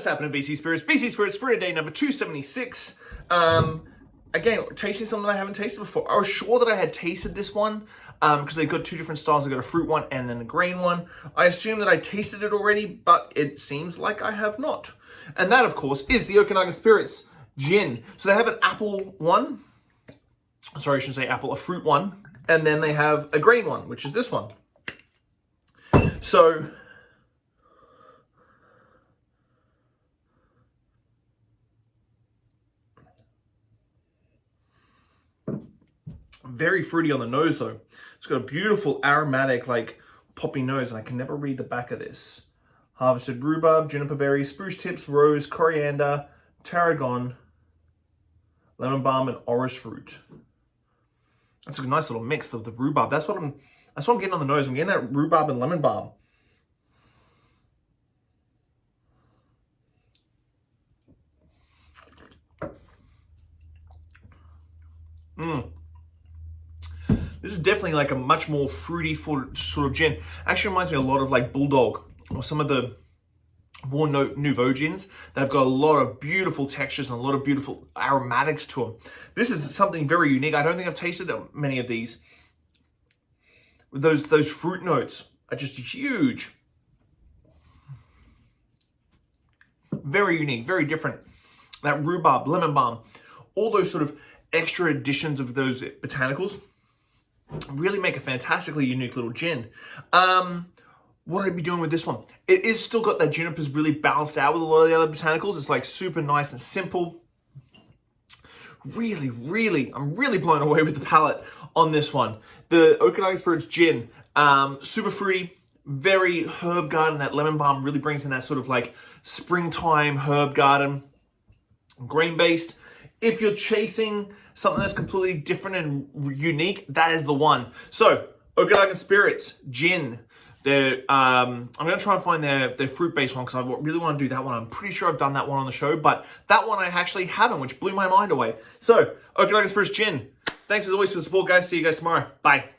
happening, BC Spirits? BC Spirits Spirit Day number 276. Again, tasting something I haven't tasted before. I was sure that I had tasted this one because they've got two different styles. They've got a fruit one and then a grain one. I assume that I tasted it already, but it seems like I have not. And that, of course, is the Okanagan Spirits gin. So they have an apple one. Sorry, I shouldn't say apple, a fruit one. And then they have a grain one, which is this one. So very fruity on the nose though. It's got a beautiful aromatic, like poppy nose, and I can never read the back of this. Harvested rhubarb, juniper berries, spruce tips, rose, coriander, tarragon, lemon balm, and orris root. That's a nice little mix of the rhubarb. That's what I'm getting on the nose. I'm getting that rhubarb and lemon balm. This is definitely like a much more fruity sort of gin. Actually reminds me a lot of like Bulldog or some of the more nouveau gins that have got a lot of beautiful textures and a lot of beautiful aromatics to them. This is something very unique. I don't think I've tasted many of these. Those fruit notes are just huge. Very unique, very different. That rhubarb, lemon balm, all those sort of extra additions of those botanicals really make a fantastically unique little gin. What I'd be doing with this one, it is still got that juniper's really balanced out with a lot of the other botanicals. It's like super nice and simple. Really, I'm really blown away with the palate on this one. The Okanagan Spirits gin, super fruity, very herb garden. That lemon balm really brings in that sort of like springtime herb garden, grain based. If you're chasing something that's completely different and unique, that is the one. So, Okanagan Spirits gin. I'm going to try and find their fruit-based one because I really want to do that one. I'm pretty sure I've done that one on the show, but that one I actually haven't, which blew my mind away. So, Okanagan Spirits gin. Thanks as always for the support, guys. See you guys tomorrow. Bye.